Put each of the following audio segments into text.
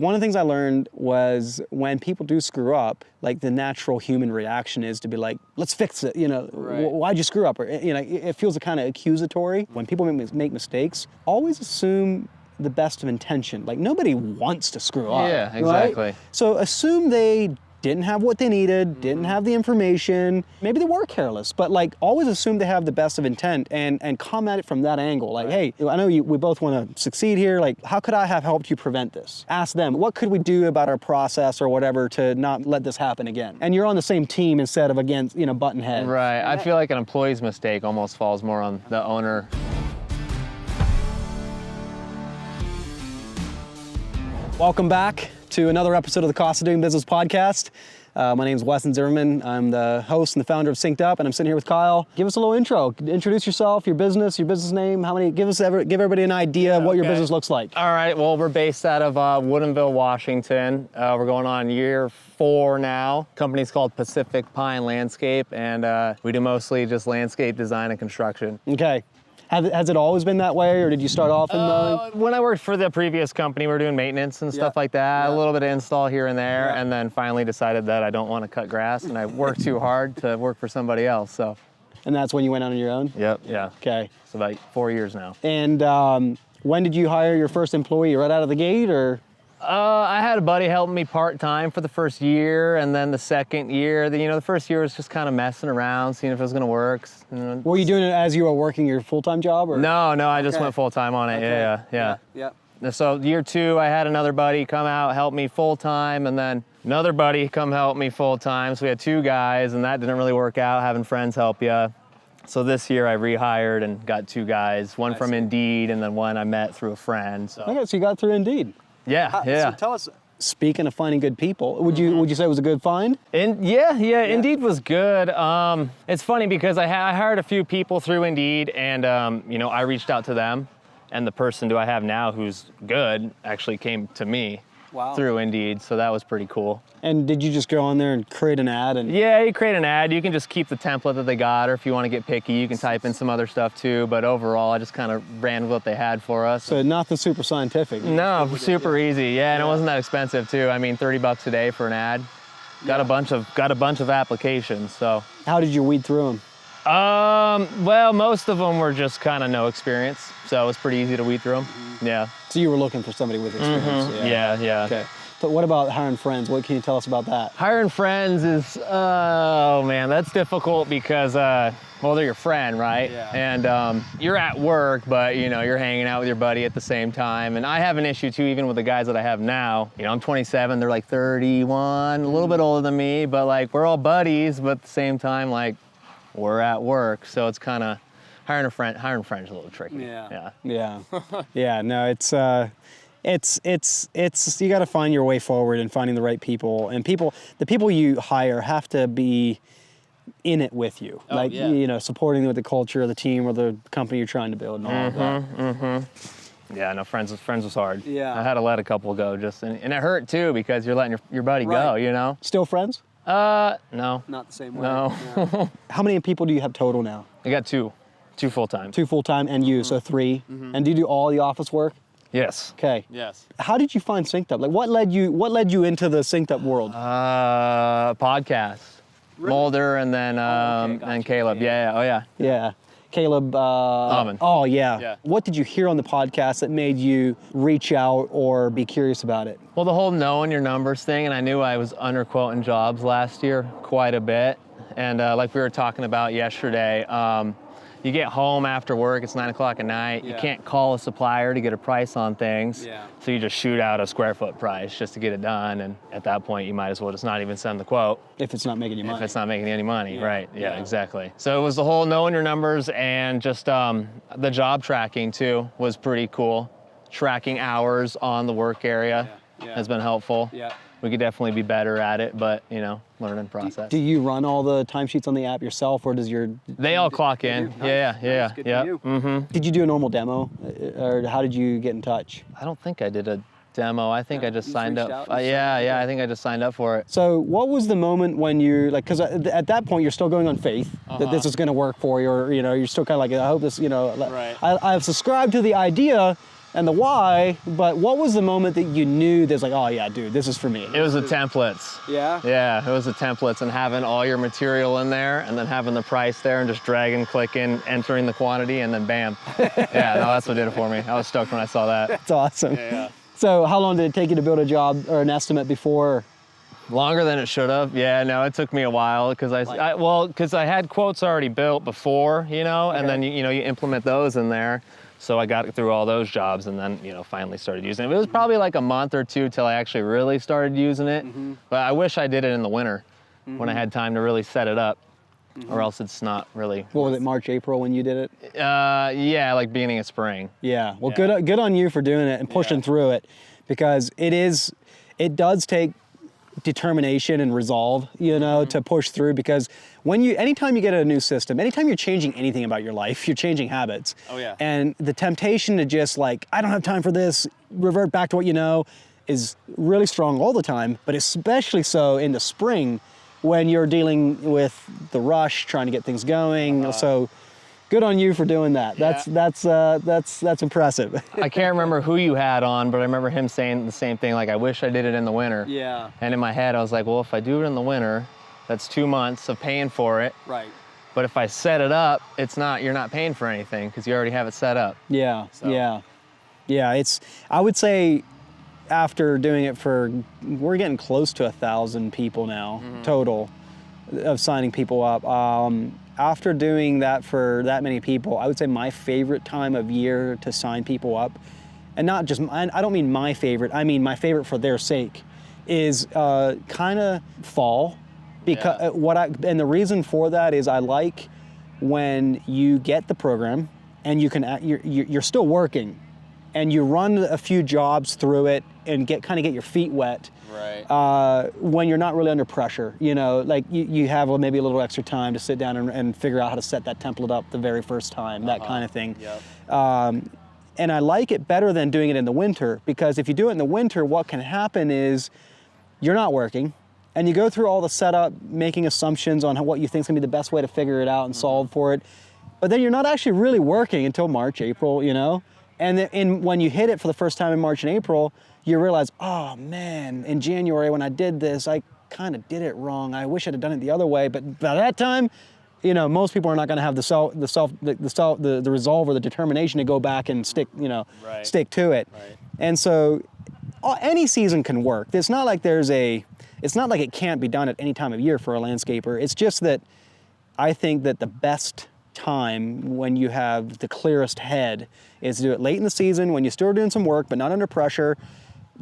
One of the things I learned was when people do screw up, like the natural human reaction is to be like, let's fix it, why'd you screw up? Or, it feels kind of accusatory. When people make mistakes, always assume the best of intention. Like nobody wants to screw up. Yeah, exactly. Right? So assume they didn't have what they needed, didn't have the information, maybe they were careless, but like always assume they have the best of intent and come at it from that angle. Like, hey, I know we both want to succeed here. Like, how could I have helped you prevent this? Ask them, what could we do about our process or whatever to not let this happen again? And you're on the same team instead of against, button heads. Right, I feel like an employee's mistake almost falls more on the owner. Welcome back to another episode of the Cost of Doing Business podcast. My name is Weston Zimmerman. I'm the host and the founder of SynkedUP, and I'm sitting here with Kyle. Give us a little intro. Introduce yourself, your business name. Give everybody an idea of what your business looks like. All right. Well, we're based out of Woodinville, Washington. We're going on year 4 now. Company's called Tussey Landscape, and we do mostly just landscape design and construction. Okay. Has it always been that way, or did you start off in mowing? When I worked for the previous company, we were doing maintenance and stuff like that, a little bit of install here and there, and then finally decided that I don't want to cut grass, and I worked too hard to work for somebody else, so. And that's when you went out on your own? Yep, yeah. Okay. It's about 4 years now. And when did you hire your first employee? Right out of the gate, or? I had a buddy helping me part-time for the first year, and then the second year, the first year was just kind of messing around, seeing if it was gonna work. Were you doing it as you were working your full-time job? Or? No, I just went full-time on it, yeah. So year 2, I had another buddy come out, help me full-time, and then another buddy come help me full-time. So we had 2 guys, and that didn't really work out, having friends help you. So this year I rehired and got 2 guys, one from Indeed, and then one I met through a friend. So. Okay, so you got through Indeed. Yeah. So tell us, speaking of finding good people, would you say it was a good find? Yeah, Indeed was good. It's funny because I hired a few people through Indeed, and I reached out to them, and the person I have now who's good actually came to me through Indeed, so that was pretty cool. And did you just go on there and create an ad? Yeah, you create an ad. You can just keep the template that they got, or if you want to get picky, you can type in some other stuff too, but overall, I just kind of ran with what they had for us. So nothing super scientific. No, super easy, and it wasn't that expensive too. I mean, $30 a day for an ad. Got a bunch of applications, so. How did you weed through them? Well, most of them were just kind of no experience, so it was pretty easy to weed through them. Yeah. So you were looking for somebody with experience. Yeah. Okay. But what about hiring friends? What can you tell us about that? Hiring friends is, oh man, that's difficult because, well, they're your friend, right? Yeah. And you're at work, but you're hanging out with your buddy at the same time. And I have an issue too, even with the guys that I have now. I'm 27, they're like 31, a little bit older than me, but like we're all buddies, but at the same time, like we're at work. So it's kind of, hiring friends is a little tricky. Yeah. Yeah, no, it's you got to find your way forward and finding the right people, and the people you hire have to be in it with you, supporting with the culture of the team or the company you're trying to build and all of that. Yeah, no, friends was hard. Yeah. I had to let a couple go and it hurt too because you're letting your buddy go, Still friends? No. Not the same way. No. How many people do you have total now? I got 2 full-time. 2 full-time and you, so 3. And do you do all the office work? Yes. Okay. Yes. How did you find SynkedUP? Like, what led you into the SynkedUp world? Podcast. Really? Mulder and then and Caleb. Yeah. Caleb. Almond. Oh yeah. What did you hear on the podcast that made you reach out or be curious about it? Well, the whole knowing your numbers thing, and I knew I was underquoting jobs last year quite a bit, and like we were talking about yesterday. You get home after work, it's 9 o'clock at night. You can't call a supplier to get a price on things. So you just shoot out a square foot price just to get it done. And at that point, you might as well just not even send the quote. If it's not making you money. If it's not making any money, right. Yeah, exactly. So it was the whole knowing your numbers, and just the job tracking too was pretty cool. Tracking hours on the work area has been helpful. Yeah. We could definitely be better at it, but learning process. Do you run all the timesheets on the app yourself, or does your... They all clock in. Yeah. Did you do a normal demo, or how did you get in touch? I don't think I did a demo. I think I just signed up. I think I just signed up for it. So what was the moment when you, like, because at that point you're still going on faith that this is going to work for you, or you're still kind of like, I hope this, I've subscribed to the idea, and the why, but what was the moment that you knew there's like, oh yeah, dude, this is for me? It was the templates. Yeah? Yeah, it was the templates and having all your material in there and then having the price there and just dragging, clicking, entering the quantity, and then bam. Yeah, no, that's what did it for me. I was stoked when I saw that. That's awesome. Yeah. So how long did it take you to build a job or an estimate before? Longer than it should have. Yeah, no, it took me a while because because I had quotes already built before, you know, and then you implement those in there. So I got through all those jobs and then, finally started using it. It was probably like a month or two till I actually really started using it. But I wish I did it in the winter when I had time to really set it up, or else it's not really. What was it, March, April when you did it? Yeah, like beginning of spring. Yeah, well, good on you for doing it and pushing through it, because it does take determination and resolve, to push through, because anytime you get a new system, anytime you're changing anything about your life, you're changing habits. Oh yeah. And the temptation to just like, I don't have time for this, revert back to what you know, is really strong all the time, but especially so in the spring when you're dealing with the rush, trying to get things going. So good on you for doing that. Yeah. That's impressive. I can't remember who you had on, but I remember him saying the same thing, like, I wish I did it in the winter. Yeah. And in my head, I was like, well, if I do it in the winter, that's 2 months of paying for it. Right. But if I set it up, you're not paying for anything because you already have it set up. Yeah, So. yeah. I would say after doing it we're getting close to 1,000 people now, total, of signing people up. After doing that for that many people, I would say my favorite time of year to sign people up, and not just, I don't mean my favorite, I mean my favorite for their sake, is kind of fall. Because and the reason for that is I like when you get the program and you're still working, and you run a few jobs through it and kind of get your feet wet. Right. When you're not really under pressure, like you have maybe a little extra time to sit down and figure out how to set that template up the very first time, that kind of thing. Yep. And I like it better than doing it in the winter, because if you do it in the winter, what can happen is you're not working, and you go through all the setup, making assumptions on what you think is going to be the best way to figure it out and solve for it. But then you're not actually really working until March, April, And when you hit it for the first time in March and April, you realize, oh man, in January when I did this, I kind of did it wrong. I wish I'd have done it the other way. But by that time, most people are not going to have the resolve or the determination to go back and stick to it. Right. And so any season can work. It's not like it can't be done at any time of year for a landscaper. It's just that I think that the best time when you have the clearest head is to do it late in the season when you're still doing some work but not under pressure.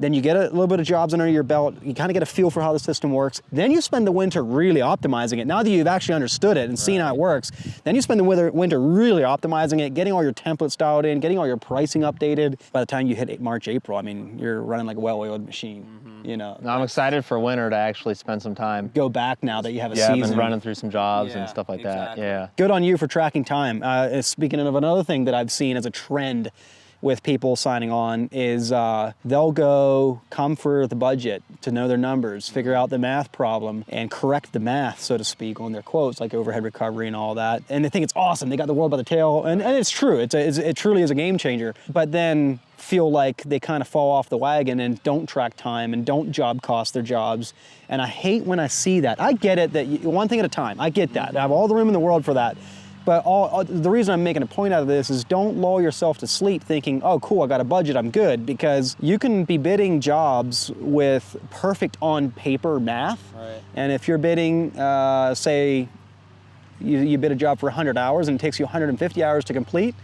Then you get a little bit of jobs under your belt, you kind of get a feel for how the system works. Then you spend the winter really optimizing it. Now that you've actually understood it and seen how it works, then you spend the winter really optimizing it, getting all your templates dialed in, getting all your pricing updated. By the time you hit March, April, I mean, you're running like a well-oiled machine, I'm excited for winter to actually spend some time. Go back now that you have a season. Yeah, I've been running through some jobs and stuff like that, yeah. Good on you for tracking time. Speaking of another thing that I've seen as a trend with people signing on is they'll come for the budget to know their numbers, figure out the math problem, and correct the math, so to speak, on their quotes, like overhead recovery and all that. And they think it's awesome. They got the world by the tail, and it's true. It truly is a game changer. But then feel like they kind of fall off the wagon and don't track time and don't job cost their jobs. And I hate when I see that. I get it that one thing at a time. I get that. I have all the room in the world for that. But the reason I'm making a point out of this is don't lull yourself to sleep thinking, oh, cool, I got a budget, I'm good. Because you can be bidding jobs with perfect on paper math. Right. And if you're bidding, say, you bid a job for 100 hours and it takes you 150 hours to complete,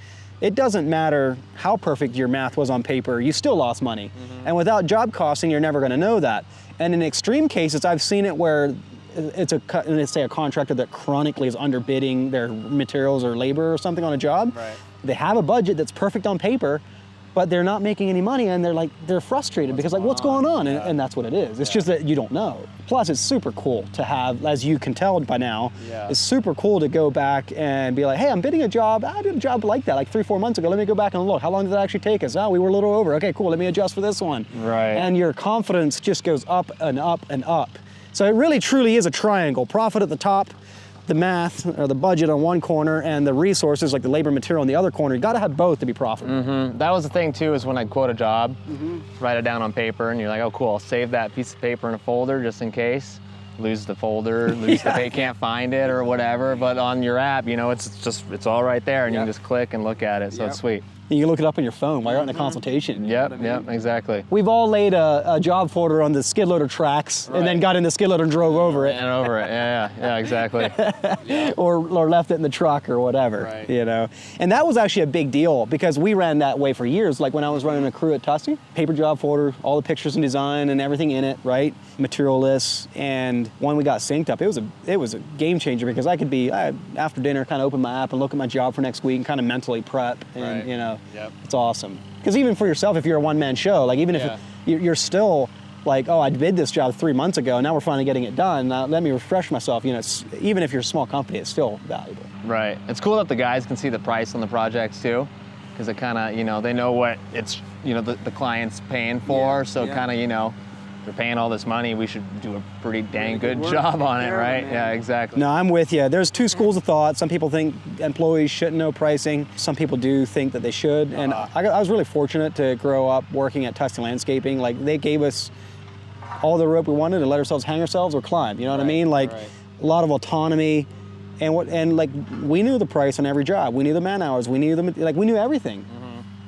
it doesn't matter how perfect your math was on paper, you still lost money. And without job costing, you're never gonna know that. And in extreme cases, I've seen it where let's say a contractor that chronically is underbidding their materials or labor or something on a job. Right. They have a budget that's perfect on paper, but they're not making any money, and they're frustrated because what's going on? And that's what it is. It's just that you don't know. Plus, it's super cool to have, as you can tell by now, it's super cool to go back and be like, hey, I'm bidding a job. I did a job like that like 3-4 months ago. Let me go back and look. How long did that actually take us? Oh, we were a little over. Okay, cool. Let me adjust for this one. Right. And your confidence just goes up and up and up. So it really truly is a triangle. Profit at the top, the math or the budget on one corner and the resources like the labor and material on the other corner. You got to have both to be profitable. That was the thing too, is when I'd quote a job, write it down on paper, and you're like, oh cool, I'll save that piece of paper in a folder just in case. Lose the folder, lose the pay, can't find it or whatever. But on your app, you know, it's all right there, and you can just click and look at it. So it's sweet. You can look it up on your phone while you're out in a consultation. Yep, exactly. We've all laid a job folder on the skid loader tracks and then got in the skid loader and drove over it. And over it, yeah, exactly. or left it in the truck or whatever, you know. And that was actually a big deal because we ran that way for years. Like when I was running a crew at Tussey, paper job folder, all the pictures and design and everything in it, right? Material lists. And when we got SynkedUP, it was a game changer because I could be, after dinner, kind of open my app and look at my job for next week and kind of mentally prep. And, you know, it's awesome. Because even for yourself, if you're a one-man show, like even if you're still like, oh, I did this job 3 months ago, now we're finally getting it done. Now let me refresh myself. You know, even if you're a small company, it's still valuable. Right. It's cool that the guys can see the price on the projects too, because it kind of, you know, they know what it's, you know, the client's paying for. So kind of, you know, they're paying all this money, we should do a pretty dang good job on it, right? Yeah, exactly. No, I'm with you. There's two schools of thought. Some people think employees shouldn't know pricing. Some people do think that they should. And I was really fortunate to grow up working at Tussey Landscaping. Like they gave us all the rope we wanted to let ourselves hang ourselves or climb. You know what I mean? Like a lot of autonomy. And like we knew the price on every job. We knew the man hours. We knew we knew everything.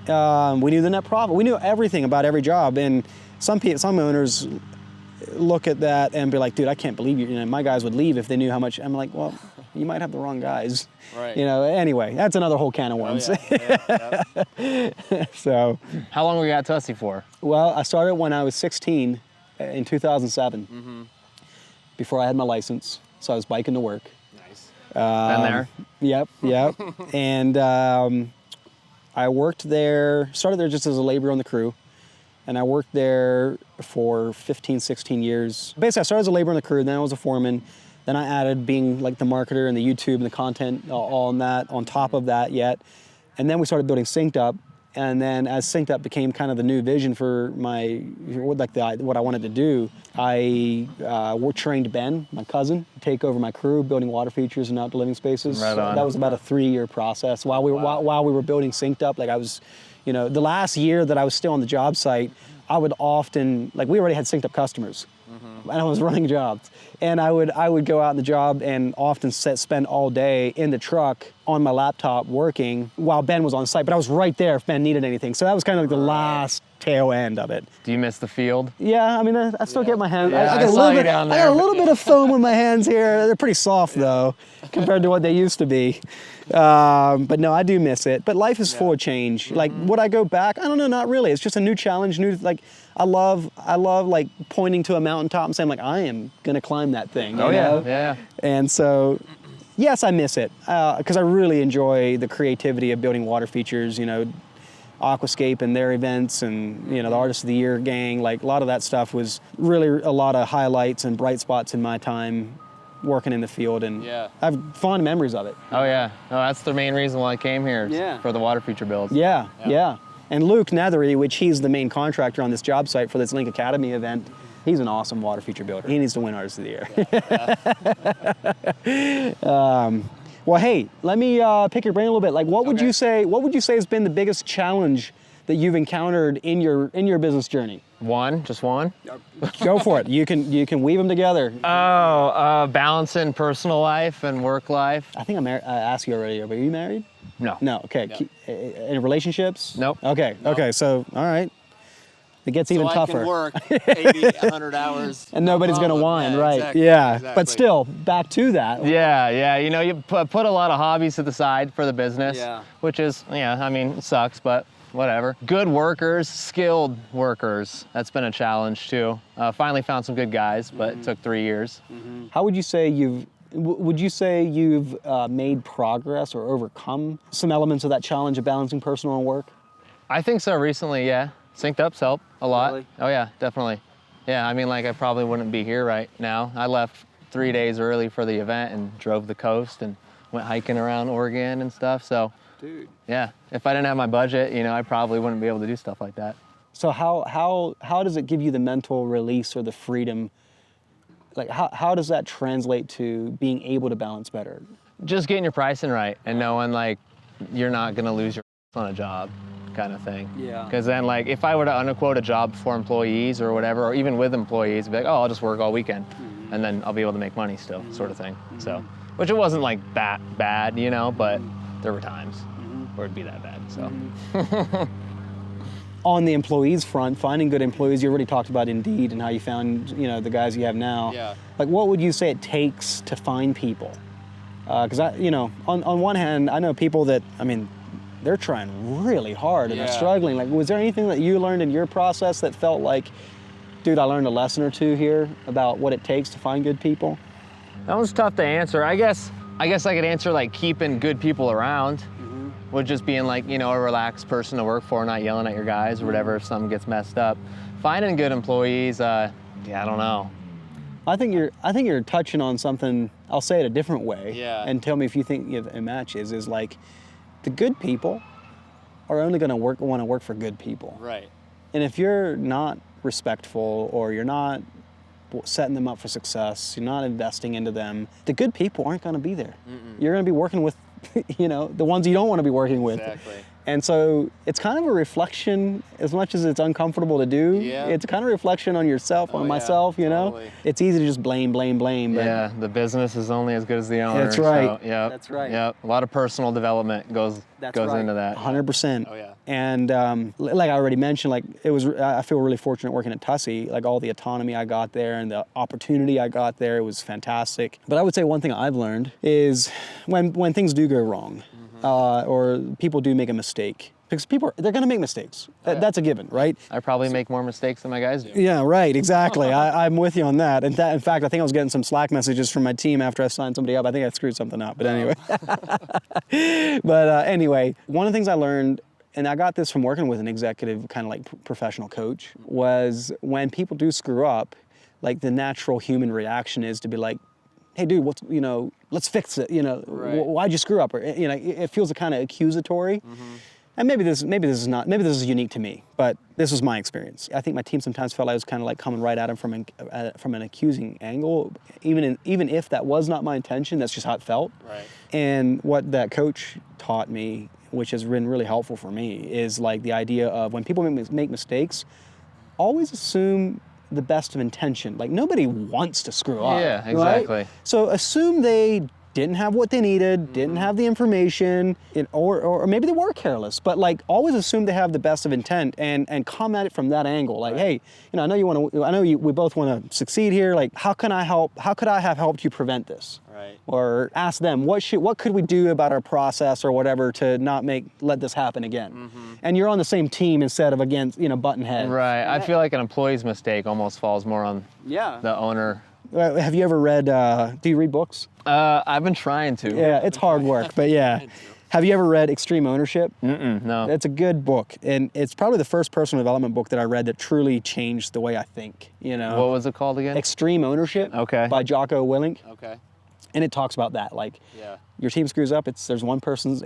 We knew the net profit. We knew everything about every job. And some owners look at that and be like, dude, I can't believe you. You know, my guys would leave if they knew how much. I'm like, well, you might have the wrong guys. Right. You know, anyway, that's another whole can of worms. So. How long were you at Tussey for? Well, I started when I was 16 in 2007, before I had my license. So I was biking to work. Nice. Been there? Yep. And I worked there, started there just as a laborer on the crew. And I worked there for 15, 16 years. Basically, I started as a laborer on the crew, then I was a foreman. Then I added being like the marketer and the YouTube and the content, all on that, on top of that yet. And then we started building SynkedUP. And then as SynkedUP became kind of the new vision for what I wanted to do, I trained Ben, my cousin, to take over my crew, building water features and outdoor living spaces. Right on. So that was about a 3-year process. While we were building SynkedUP, like I was, you know, the last year that I was still on the job site, I would often, like we already had SynkedUP customers, and I was running jobs. And I would go out in the job and often spend all day in the truck on my laptop working while Ben was on site, but I was right there if Ben needed anything. So that was kind of like the last tail end of it. Do you miss the field? Yeah, I mean, I still get my hands. Yeah, I got a little bit of foam on my hands here. They're pretty soft though, compared to what they used to be. But no, I do miss it. But life is full of change. Like, would I go back? I don't know, not really. It's just a new challenge, I love like pointing to a mountaintop and saying like, I am gonna climb that thing. Oh, you know? yeah. And so, yes, I miss it because I really enjoy the creativity of building water features. You know, Aquascape and their events, and you know, the Artist of the Year gang. Like a lot of that stuff was really a lot of highlights and bright spots in my time working in the field, and I have fond memories of it. Oh yeah, no, that's the main reason why I came here. For the water feature builds. Yeah. And Luke Nethery, which he's the main contractor on this job site for this Link Academy event, he's an awesome water feature builder. He needs to win Artist of the Year. Well, hey, let me pick your brain a little bit. Like, what would you say has been the biggest challenge that you've encountered in your business journey? Just one? Go for it. You can weave them together. Balancing personal life and work life. I think I asked you already, but are you married? No. No, okay. No. In relationships? Nope. Okay, nope. Okay, so, all right. It gets even tougher. I can work 80, 100 hours. And nobody's gonna whine, right? Exactly, exactly. But still, back to that. Yeah. You know, you put a lot of hobbies to the side for the business, which is, I mean, it sucks, but whatever. Good workers, skilled workers. That's been a challenge too. Finally found some good guys, but it took 3 years. How would you say you've made progress or overcome some elements of that challenge of balancing personal and work? I think so recently, yeah. SynkedUP's helped a lot. Really? Oh yeah, definitely. Yeah, I mean, like I probably wouldn't be here right now. I left 3 days early for the event and drove the coast and went hiking around Oregon and stuff. So, dude. Yeah, if I didn't have my budget, I probably wouldn't be able to do stuff like that. So how does it give you the mental release or the freedom Like how does that translate to being able to balance better? Just getting your pricing right and knowing like you're not gonna lose your on a job kind of thing. Yeah. Because then like if I were to underquote a job for employees or whatever, or even with employees, I'd be like, oh, I'll just work all weekend and then I'll be able to make money still, sort of thing. So, which it wasn't like that bad, you know, but there were times where it'd be that bad, so. On the employees front, finding good employees, you already talked about Indeed and how you found, you know, the guys you have now. Yeah. Like, what would you say it takes to find people? Because on one hand, I know people that, I mean, they're trying really hard and they're struggling. Like, was there anything that you learned in your process that felt like, dude, I learned a lesson or two here about what it takes to find good people? That was tough to answer. I guess I could answer like keeping good people around. With just being like, you know, a relaxed person to work for, not yelling at your guys or whatever if something gets messed up. Finding good employees, yeah, I don't know. I think you're touching on something. I'll say it a different way. Yeah. And tell me if you think it matches. Is like, the good people are only going to want to work for good people. Right. And if you're not respectful or you're not setting them up for success, you're not investing into them, the good people aren't going to be there. You're going to be working with, you know, the ones you don't want to be working with. Exactly. And so it's kind of a reflection, as much as it's uncomfortable to do, it's kind of a reflection on yourself, on myself, you know? Totally. It's easy to just blame. But Yeah, the business is only as good as the owner. That's right. So, yep, That's right. Yep, a lot of personal development goes into that. 100%. Oh, yeah. And like I already mentioned, like I feel really fortunate working at Tussey. Like all the autonomy I got there and the opportunity I got there, it was fantastic. But I would say one thing I've learned is when things do go wrong, or people do make a mistake, because they're going to make mistakes. That's a given, right? I probably make more mistakes than my guys do. Yeah, right, exactly. I'm with you on that. And in fact, I think I was getting some Slack messages from my team after I signed somebody up. I think I screwed something up, but anyway. Anyway, one of the things I learned, and I got this from working with an executive kind of like professional coach, was when people do screw up, like the natural human reaction is to be like, hey dude, let's fix it, why'd you screw up? Or, it feels kind of accusatory. And maybe this is unique to me, but this was my experience. I think my team sometimes felt I was kind of like coming right at him from an accusing angle, even if that was not my intention. That's just how it felt. Right. And what that coach taught me, which has been really helpful for me, is like the idea of when people make mistakes, always assume the best of intention. Like nobody wants to screw up. Yeah, exactly. Right? So assume they didn't have what they needed, didn't have the information, or maybe they were careless, but like always assume they have the best of intent and come at it from that angle. Like, hey, I know we both want to succeed here. Like, how can I help? How could I have helped you prevent this? Right. Or ask them, what could we do about our process or whatever to not let this happen again? And you're on the same team instead of against, button heads. Right. I feel like an employee's mistake almost falls more on the owner. Have you ever read, do you read books? I've been trying to. Yeah, it's hard work, but yeah. Have you ever read Extreme Ownership? No. It's a good book, and it's probably the first personal development book that I read that truly changed the way I think, What was it called again? Extreme Ownership by Jocko Willink. Okay. And it talks about that, like your team screws up, it's one person's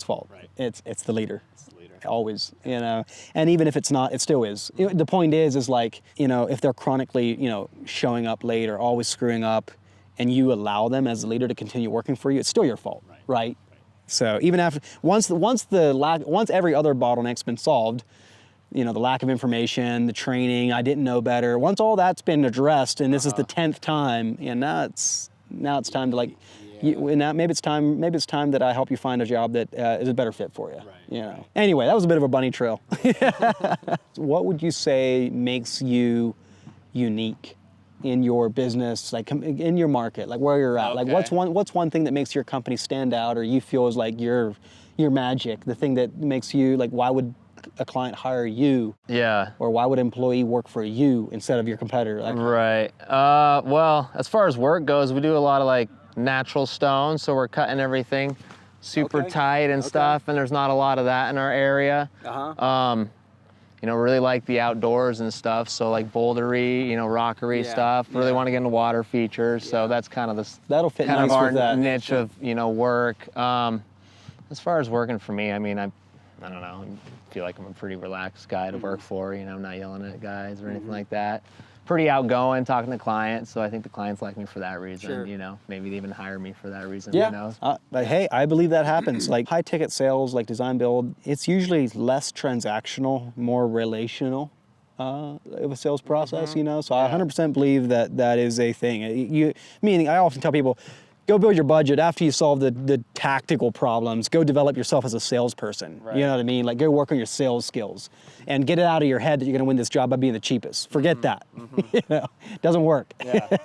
fault. Right. It's the leader. It's the leader. Always, and even if it's not, it still is. The point is like, if they're chronically, showing up late or always screwing up, and you allow them as a leader to continue working for you, it's still your fault, right? So even after, once every other bottleneck's been solved, the lack of information, the training, I didn't know better, once all that's been addressed, and this is the 10th time, now it's time to like, maybe it's time that I help you find a job that is a better fit for you. Right. Anyway, that was a bit of a bunny trail. What would you say makes you unique in your business, like in your market, like where you're at? Like what's one thing that makes your company stand out, or you feel is like your magic, the thing that makes you like, why would a client hire you? Yeah. Or why would an employee work for you instead of your competitor? Like, right. Well, as far as work goes, we do a lot of like natural stone, so we're cutting everything super tight and stuff, and there's not a lot of that in our area. Really like the outdoors and stuff, so like bouldery, rockery stuff. Really want to get into water features, so that's kind of that'll fit kind nice of our with that niche of work. As far as working for me, I mean, I don't know. I feel like I'm a pretty relaxed guy to work for. I'm not yelling at guys or anything like that. pretty outgoing, talking to clients. So I think the clients like me for that reason. Sure. You know, maybe they even hire me for that reason. Yeah. Who knows? But hey, I believe that happens. Like high ticket sales, like design build, it's usually less transactional, more relational of a sales process, you know? So I 100% believe that that is a thing. Meaning I often tell people, go build your budget after you solve the tactical problems. Go develop yourself as a salesperson. Right. You know what I mean? Like go work on your sales skills and get it out of your head that you're gonna win this job by being the cheapest. Forget that. You know, it doesn't work. Yeah.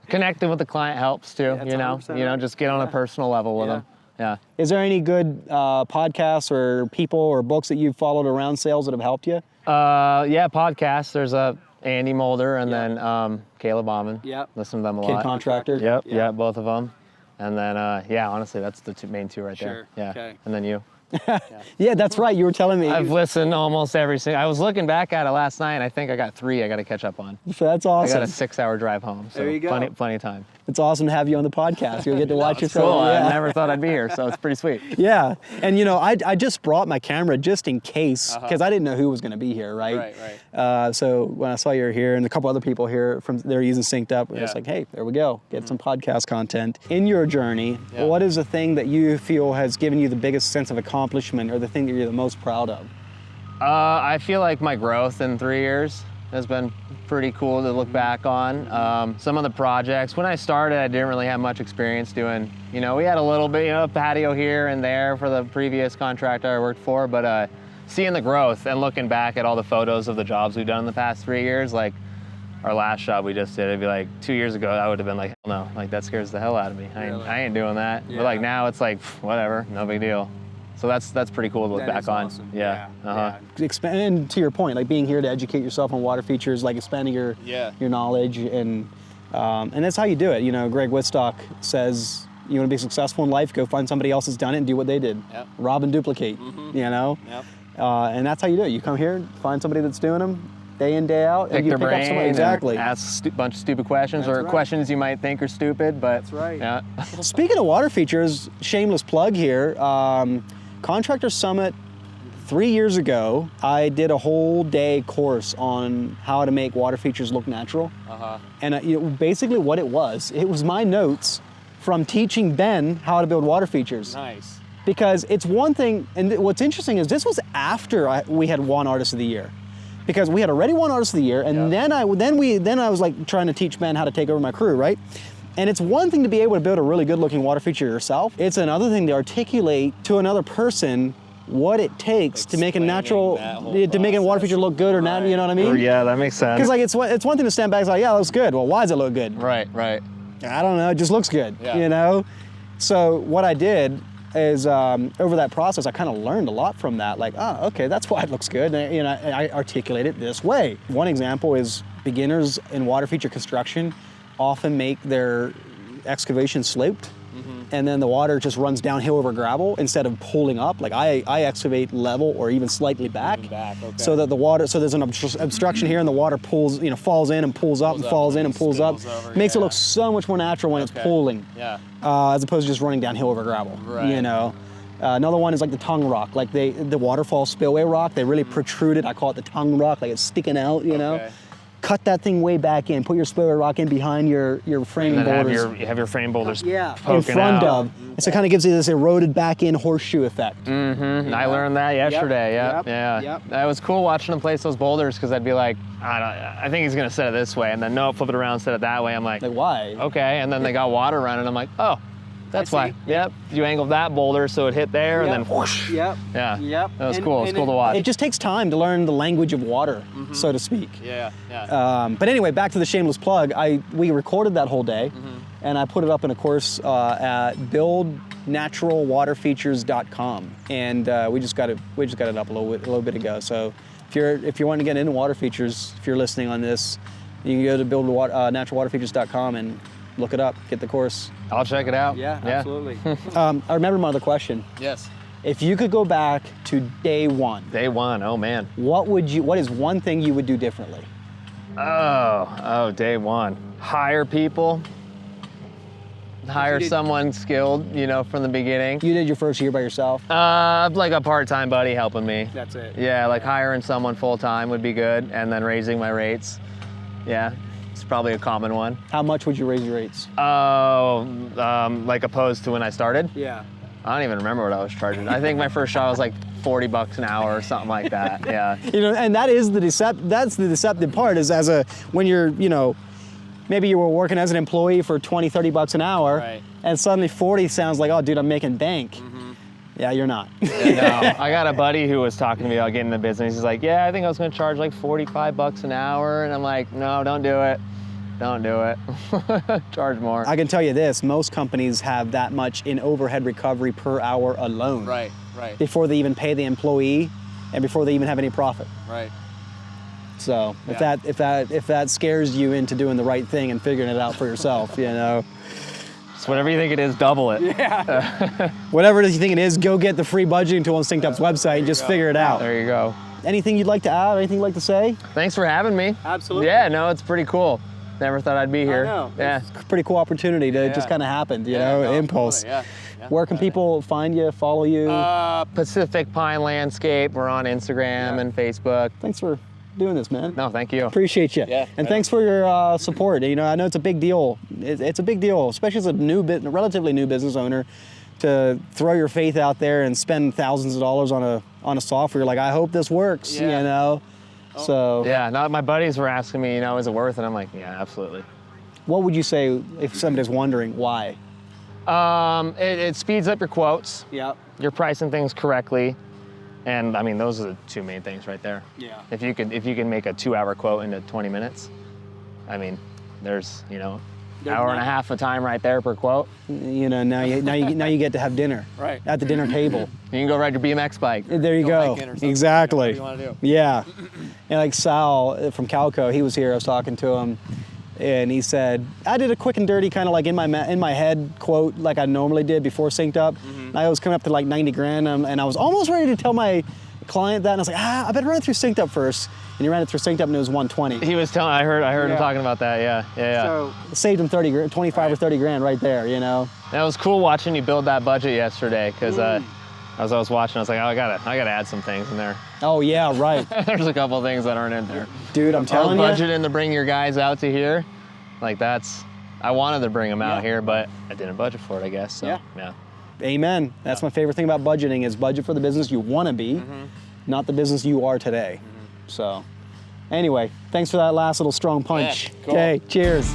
Connecting with the client helps too. that's You know, 100% right. just get on a personal level with them. Yeah. Is there any good podcasts or people or books that you've followed around sales that have helped you? Yeah, podcasts. There's Andy Mulder and then Caleb Bauman. Yep. Listen to them a Kid lot. Contractor? Yep. Yeah. Yeah, both of them. And then yeah, honestly, that's the main two right Sure. there. Yeah. Okay. And then you. Yeah, that's right. You were telling me. I've listened almost every single. I was looking back at it last night, and I think I got 3 I got to catch up on. That's I awesome. got a 6-hour drive home, so There you go. plenty of time. It's awesome to have you on the podcast. You'll get to watch yourself. Cool. Yeah. I never thought I'd be here, so it's pretty sweet. Yeah, and you know, I just brought my camera just in case, because I didn't know who was going to be here, right? Right. So when I saw you were here and a couple other people here they're using SynkedUP, it was Yeah. like, hey, there we go, get some podcast content. In your journey, what is the thing that you feel has given you the biggest sense of accomplishment, or the thing that you're the most proud of? I feel like my growth in 3 years has been pretty cool to look back on. Some of the projects, when I started, I didn't really have much experience doing, you know, we had a little bit, you know, patio here and there for the previous contractor I worked for, but seeing the growth and looking back at all the photos of the jobs we've done in the past 3 years, like our last job we just did, it'd be like 2 years ago, I would have been like, hell no, like that scares the hell out of me. Really? I ain't doing that. Yeah. But like now it's like, whatever, no big deal. So that's pretty cool to look That back is on. awesome. Yeah. Yeah. Expand to your point, like being here to educate yourself on water features, like expanding your knowledge, and that's how you do it. You know, Greg Wittstock says, you want to be successful in life, go find somebody else that's done it and do what they did. Yep. Rob and duplicate. You know, Yep. and that's how you do it. You come here, find somebody that's doing them day in, day out, Pick and you their pick up brain somebody. Exactly. and ask a bunch of stupid questions, That's or right. questions you might think are stupid, but That's right. yeah. Speaking of water features, shameless plug here. Contractor Summit 3 years ago, I did a whole day course on how to make water features look natural. And you know, basically what it was my notes from teaching Ben how to build water features. Nice. Because it's one thing, and what's interesting is this was after we had won Artist of the Year. Because we had already won Artist of the Year, and then I was like trying to teach Ben how to take over my crew, right? And it's one thing to be able to build a really good looking water feature yourself. It's another thing to articulate to another person what it takes to make a natural, to make a water feature look good or not, you know what I mean? Yeah, that makes sense. Because like it's one thing to stand back and say, yeah, it looks good. Well, why does it look good? Right. I don't know, it just looks good, Yeah. you know? So what I did is over that process, I kind of learned a lot from that. Like, oh, okay, that's why it looks good. And, you know, I articulate it this way. One example is beginners in water feature construction often make their excavation sloped, and then the water just runs downhill over gravel instead of pulling up. Like I excavate level or even slightly back, okay. so that the water, so there's an obstruction here, and the water pulls, you know, falls in and pulls up and falls in and pulls up. spills over, Makes it yeah. look so much more natural when it's Okay. pulling. Yeah. As opposed to just running downhill over gravel. Right. You know, another one is like the tongue rock, like the waterfall spillway rock. They really protrude it. I call it the tongue rock, like it's sticking out. You know, Okay. cut that thing way back in. Put your spillway rock in behind your frame And then boulders. have your frame boulders in poking front out. of. And so it kind of gives you this eroded back in horseshoe effect. I learned that yesterday. Yep. Yeah. Yep. That was cool watching him place those boulders, because I'd be like, I think he's gonna set it this way, and then no, flip it around, set it that way. I'm like, Like why? okay. And then they got water running. I'm like, oh, that's why. Yep. You angled that boulder so it hit there, and then whoosh. Yep. Yeah. Yep. That was And- cool. It's and cool to watch. It just takes time to learn the language of water, so to speak. Yeah. Yeah. But anyway, back to the shameless plug. We recorded that whole day, and I put it up in a course at buildnaturalwaterfeatures.com, and we just got it up a little bit ago. So if you're wanting to get into water features, if you're listening on this, you can go to buildnaturalwaterfeatures.com and look it up, get the course. I'll check it out. Yeah. Absolutely. I remember my other question. Yes. If you could go back to day one, Day one. Oh man. what is one thing you would do differently? Oh, day one. Hire people. Hire did- someone skilled, you know, from the beginning. You did your first year by yourself. Like a part-time buddy helping me. That's it. Yeah, like hiring someone full-time would be good, and then raising my rates. Yeah, it's probably a common one. How much would you raise your rates? Oh, like opposed to when I started? Yeah. I don't even remember what I was charging. I think my first job was like 40 bucks an hour or something like that. Yeah. You know, and that is that's the deceptive part is when you're, you know, maybe you were working as an employee for 20, 30 bucks an hour, Right. and suddenly 40 sounds like, oh, dude, I'm making bank. Yeah, you're not. No, I got a buddy who was talking to me about getting in the business. He's like, yeah, I think I was gonna charge like 45 bucks an hour. And I'm like, no, don't do it. Don't do it. Charge more. I can tell you this, most companies have that much in overhead recovery per hour alone. Right. Before they even pay the employee and before they even have any profit. Right. So Yeah. if that scares you into doing the right thing and figuring it out for yourself, you know. Just whatever you think it is, double it. Whatever it is you think it is, go get the free budgeting tool on SynkedUP's website and just figure it out. There you go. Anything you'd like to add? Anything you'd like to say? Thanks for having me. Absolutely. Yeah, no, it's pretty cool. Never thought I'd be here. know. Yeah. Pretty cool opportunity to Yeah. just kind of happened, you Yeah, know, no, impulse. totally, yeah. Where can people find you, follow you? Pacific Pine Landscape. We're on Instagram and Facebook. Thanks for doing this, man. No, thank you. Appreciate you. Yeah, And right thanks for your support. You know, I know it's a big deal. It's a big deal, especially as a relatively new business owner, to throw your faith out there and spend thousands of dollars on a software. Like, I hope this works. Yeah. You know. So Yeah, no, my buddies were asking me, you know, is it worth it? I'm like, yeah, absolutely. what would you say if somebody's wondering why? It speeds up your quotes. Yeah. You're pricing things correctly. And I mean, those are the two main things right there. Yeah. If you can make a 2-hour quote into 20 minutes, I mean, there's, you know, hour and a half of time right there per quote. You know, now you get to have dinner. Right. At the dinner table. You can go ride your BMX bike. There you Go go. hiking or something. Exactly. Whatever you wanna do. Yeah. And like Sal from Calco, he was here. I was talking to him, and he said, "I did a quick and dirty kind of like in my head quote like I normally did before SynkedUP. And I was coming up to like 90 grand, and I was almost ready to tell my client that, and I was like, I better run it through SynkedUP first." And he ran it through SynkedUP, and it was 120. He was telling, I heard Yeah. him talking about that. Yeah. So it saved him 25 or 30 grand right there. You know. That was cool watching you build that budget yesterday, because as I was watching, I was like, oh, I gotta add some things in there. Oh yeah, right, There's a couple of things that aren't in there. dude. I'm telling you. I was budgeting to bring your guys out to here. Like I wanted to bring them out here, but I didn't budget for it, I guess. So, yeah. Amen. That's my favorite thing about budgeting is budget for the business you want to be, not the business you are today. So, anyway, thanks for that last little strong punch. Yeah, cool. Okay, cheers.